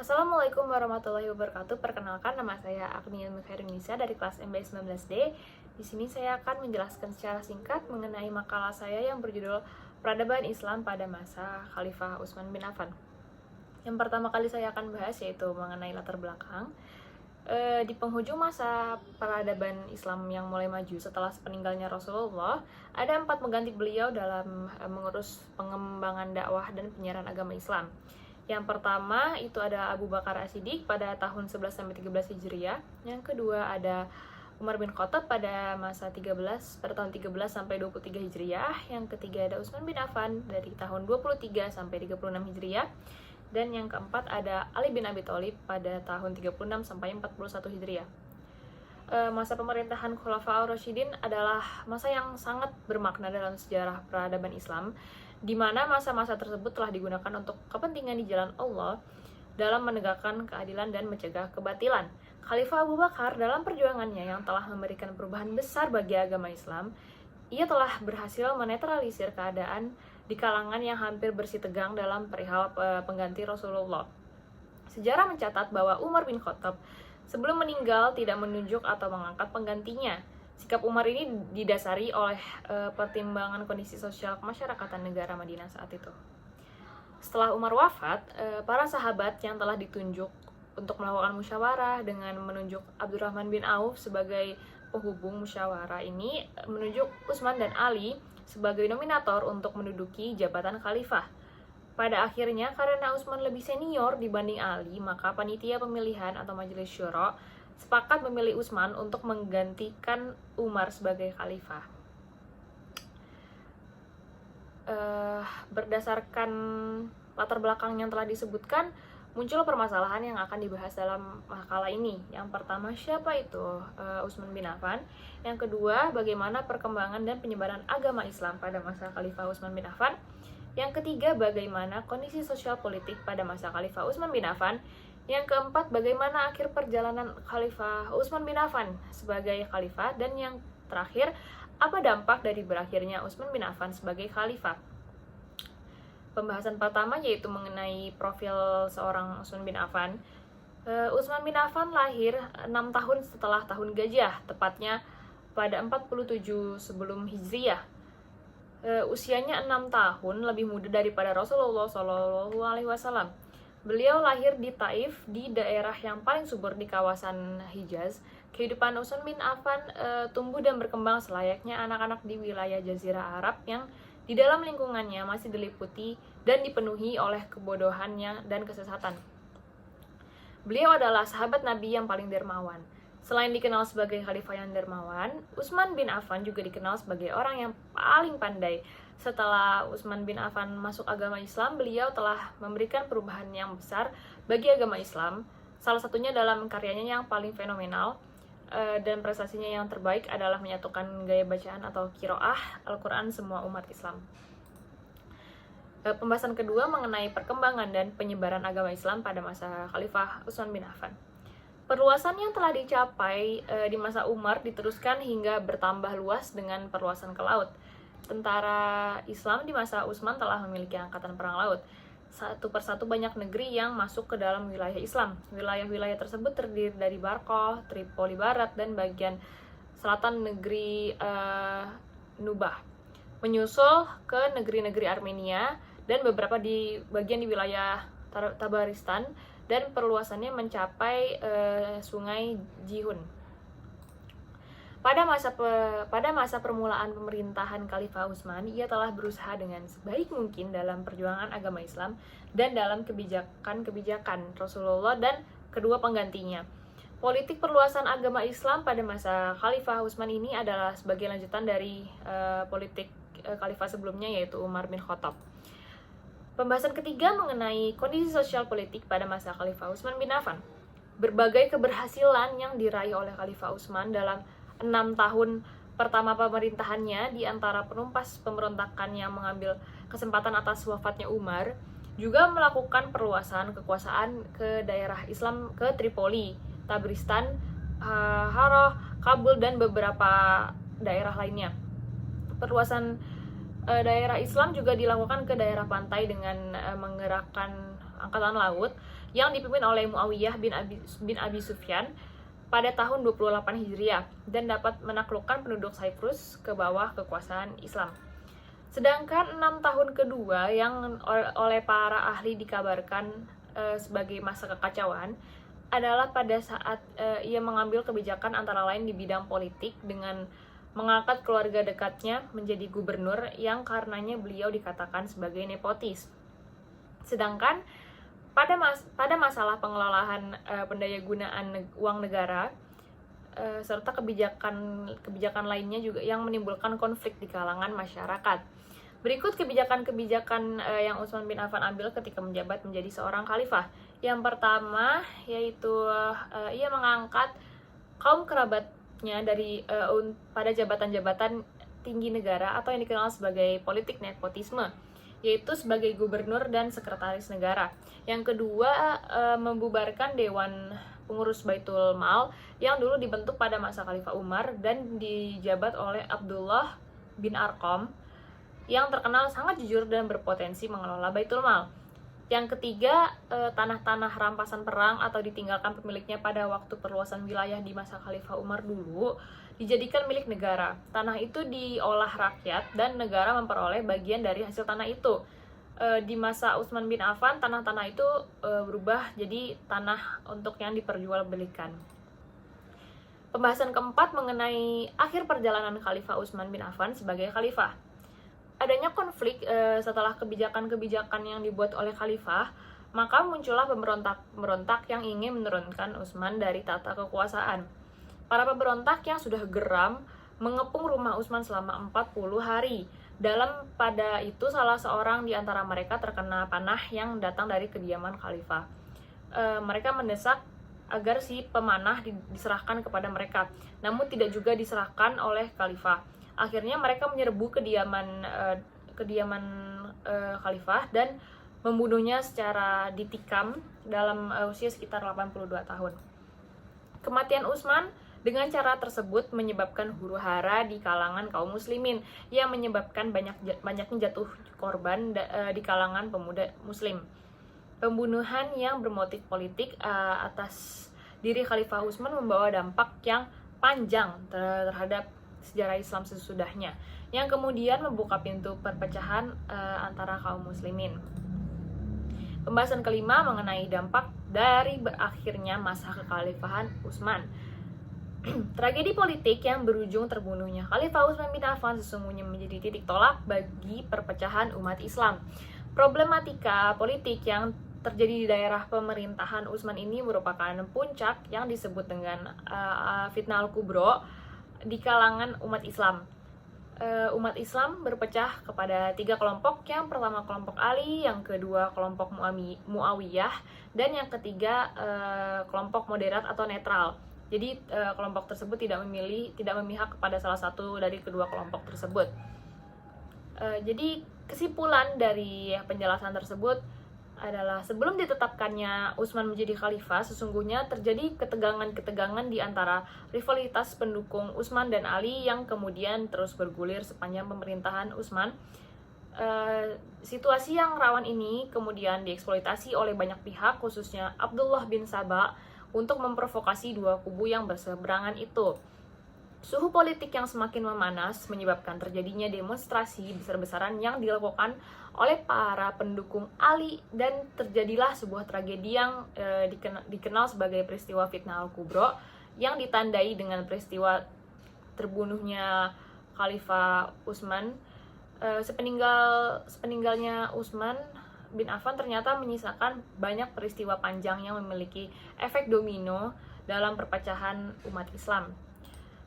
Assalamualaikum warahmatullahi wabarakatuh. Perkenalkan, nama saya Agnia Mukhairunisa dari kelas MB 19D. Di sini saya akan menjelaskan secara singkat mengenai makalah saya yang berjudul Peradaban Islam pada masa Khalifah Utsman bin Affan. Yang pertama kali saya akan bahas yaitu mengenai latar belakang. Di penghujung masa peradaban Islam yang mulai maju setelah peninggalnya Rasulullah, ada 4 pengganti beliau dalam mengurus pengembangan dakwah dan penyiaran agama Islam. Yang pertama itu ada Abu Bakar As-Siddiq pada tahun 11-13 Hijriah. Yang kedua ada Umar bin Khattab pada tahun 13 sampai 23 Hijriah. Yang ketiga ada Utsman bin Affan dari tahun 23 sampai 36 Hijriah. Dan yang keempat ada Ali bin Abi Thalib pada tahun 36 sampai 41 Hijriah. Masa pemerintahan Khulafaur Rasyidin adalah masa yang sangat bermakna dalam sejarah peradaban Islam, di mana masa-masa tersebut telah digunakan untuk kepentingan di jalan Allah dalam menegakkan keadilan dan mencegah kebatilan. Khalifah Abu Bakar dalam perjuangannya yang telah memberikan perubahan besar bagi agama Islam, ia telah berhasil menetralisir keadaan di kalangan yang hampir bersih tegang dalam perihal pengganti Rasulullah. Sejarah mencatat bahwa Umar bin Khattab sebelum meninggal tidak menunjuk atau mengangkat penggantinya. Sikap Umar ini didasari oleh pertimbangan kondisi sosial kemasyarakatan negara Madinah saat itu. Setelah Umar wafat, para sahabat yang telah ditunjuk untuk melakukan musyawarah dengan menunjuk Abdurrahman bin Auf sebagai penghubung musyawarah ini menunjuk Utsman dan Ali sebagai nominator untuk menduduki jabatan khalifah. Pada akhirnya, karena Utsman lebih senior dibanding Ali, maka panitia pemilihan atau majelis syuro sepakat memilih Utsman untuk menggantikan Umar sebagai khalifah. Berdasarkan latar belakang yang telah disebutkan, muncul permasalahan yang akan dibahas dalam makalah ini. Yang pertama, siapa itu Utsman bin Affan? Yang kedua, bagaimana perkembangan dan penyebaran agama Islam pada masa Khalifah Utsman bin Affan? Yang ketiga, bagaimana kondisi sosial politik pada masa Khalifah Utsman bin Affan? Yang keempat, bagaimana akhir perjalanan Khalifah Utsman bin Affan sebagai khalifah? Dan yang terakhir, apa dampak dari berakhirnya Utsman bin Affan sebagai khalifah? Pembahasan pertama yaitu mengenai profil seorang Utsman bin Affan. Utsman bin Affan lahir 6 tahun setelah tahun Gajah, tepatnya pada 47 sebelum Hijriah. Usianya 6 tahun, lebih muda daripada Rasulullah SAW. Beliau lahir di Taif, di daerah yang paling subur di kawasan Hijaz. Kehidupan Utsman bin Affan tumbuh dan berkembang selayaknya anak-anak di wilayah Jazirah Arab yang di dalam lingkungannya masih diliputi dan dipenuhi oleh kebodohannya dan kesesatan. Beliau adalah sahabat Nabi yang paling dermawan. Selain dikenal sebagai khalifah yang dermawan, Utsman bin Affan juga dikenal sebagai orang yang paling pandai. Setelah Utsman bin Affan masuk agama Islam, beliau telah memberikan perubahan yang besar bagi agama Islam. Salah satunya dalam karyanya yang paling fenomenal, dan prestasinya yang terbaik adalah menyatukan gaya bacaan atau qiraah Al-Quran semua umat Islam. Pembahasan kedua mengenai perkembangan dan penyebaran agama Islam pada masa Khalifah Utsman bin Affan. Perluasan yang telah dicapai di masa Umar diteruskan hingga bertambah luas dengan perluasan ke laut. Tentara Islam di masa Utsman telah memiliki angkatan perang laut. Satu persatu banyak negeri yang masuk ke dalam wilayah Islam. Wilayah-wilayah tersebut terdiri dari Barqah, Tripoli Barat, dan bagian selatan negeri Nubah. Menyusul ke negeri-negeri Armenia dan beberapa di bagian di wilayah Tabaristan, dan perluasannya mencapai sungai Jihun. Pada masa permulaan pemerintahan Khalifah Utsman, ia telah berusaha dengan sebaik mungkin dalam perjuangan agama Islam dan dalam kebijakan Rasulullah dan kedua penggantinya. Politik perluasan agama Islam pada masa Khalifah Utsman ini adalah sebagai lanjutan dari politik khalifah sebelumnya, yaitu Umar bin Khattab. Pembahasan ketiga mengenai kondisi sosial politik pada masa Khalifah Utsman bin Affan. Berbagai keberhasilan yang diraih oleh Khalifah Utsman dalam 6 tahun pertama pemerintahannya, di antara penumpas pemberontakan yang mengambil kesempatan atas wafatnya Umar, juga melakukan perluasan kekuasaan ke daerah Islam ke Tripoli, Tabaristan, Harrah, Kabul, dan beberapa daerah lainnya. Perluasan daerah Islam juga dilakukan ke daerah pantai dengan menggerakkan angkatan laut yang dipimpin oleh Muawiyah bin Abi Sufyan pada tahun 28 Hijriah dan dapat menaklukkan penduduk Cyprus ke bawah kekuasaan Islam. Sedangkan 6 tahun kedua yang oleh para ahli dikabarkan sebagai masa kekacauan adalah pada saat ia mengambil kebijakan antara lain di bidang politik dengan mengangkat keluarga dekatnya menjadi gubernur yang karenanya beliau dikatakan sebagai nepotis. Sedangkan pada masalah pengelolaan pendayagunaan uang negara serta kebijakan lainnya juga yang menimbulkan konflik di kalangan masyarakat. Berikut kebijakan-kebijakan yang Utsman bin Affan ambil ketika menjabat menjadi seorang khalifah. Yang pertama yaitu ia mengangkat kaum kerabatnya pada jabatan-jabatan tinggi negara atau yang dikenal sebagai politik nepotisme, yaitu sebagai gubernur dan sekretaris negara. Yang kedua, membubarkan Dewan Pengurus Baitul Mal yang dulu dibentuk pada masa Khalifah Umar dan dijabat oleh Abdullah bin Arqam yang terkenal sangat jujur dan berpotensi mengelola Baitul Mal. Yang ketiga, tanah-tanah rampasan perang atau ditinggalkan pemiliknya pada waktu perluasan wilayah di masa Khalifah Umar dulu dijadikan milik negara. Tanah itu diolah rakyat dan negara memperoleh bagian dari hasil tanah itu. Di masa Utsman bin Affan, tanah-tanah itu berubah jadi tanah untuk yang diperjualbelikan. Pembahasan keempat mengenai akhir perjalanan Khalifah Utsman bin Affan sebagai khalifah. Adanya konflik setelah kebijakan-kebijakan yang dibuat oleh khalifah, maka muncullah pemberontak yang ingin menurunkan Utsman dari tata kekuasaan. Para pemberontak yang sudah geram mengepung rumah Utsman selama 40 hari. Pada itu salah seorang di antara mereka terkena panah yang datang dari kediaman khalifah. Mereka mendesak agar si pemanah diserahkan kepada mereka, namun tidak juga diserahkan oleh khalifah. Akhirnya mereka menyerbu kediaman khalifah dan membunuhnya secara ditikam dalam usia sekitar 82 tahun. Kematian Utsman dengan cara tersebut menyebabkan huru-hara di kalangan kaum muslimin yang menyebabkan banyaknya jatuh korban di kalangan pemuda muslim. Pembunuhan yang bermotif politik atas diri Khalifah Utsman membawa dampak yang panjang terhadap sejarah Islam sesudahnya, yang kemudian membuka pintu perpecahan antara kaum muslimin. Pembahasan kelima mengenai dampak dari berakhirnya masa kekhalifahan Utsman. Tragedi politik yang berujung terbunuhnya Khalifah Utsman bin Affan sesungguhnya menjadi titik tolak bagi perpecahan umat Islam. Problematika politik yang terjadi di daerah pemerintahan Utsman ini merupakan puncak yang disebut dengan fitnah al-kubro di kalangan umat Islam. Umat Islam berpecah kepada 3 kelompok. Yang pertama kelompok Ali, yang kedua kelompok Muawiyah, dan yang ketiga kelompok moderat atau netral. Jadi kelompok tersebut tidak memihak kepada salah satu dari kedua kelompok tersebut. Jadi kesimpulan dari penjelasan tersebut adalah sebelum ditetapkannya Utsman menjadi khalifah, sesungguhnya terjadi ketegangan-ketegangan di antara rivalitas pendukung Utsman dan Ali yang kemudian terus bergulir sepanjang pemerintahan Utsman. Situasi yang rawan ini kemudian dieksploitasi oleh banyak pihak, khususnya Abdullah bin Saba, untuk memprovokasi dua kubu yang berseberangan itu. Suhu politik yang semakin memanas menyebabkan terjadinya demonstrasi besar-besaran yang dilakukan oleh para pendukung Ali, dan terjadilah sebuah tragedi yang dikenal sebagai peristiwa fitnah al-kubro yang ditandai dengan peristiwa terbunuhnya Khalifah Utsman. Sepeninggalnya Utsman bin Affan ternyata menyisakan banyak peristiwa panjang yang memiliki efek domino dalam perpecahan umat Islam.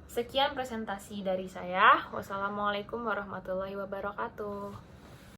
Sekian presentasi dari saya. Wassalamualaikum warahmatullahi wabarakatuh.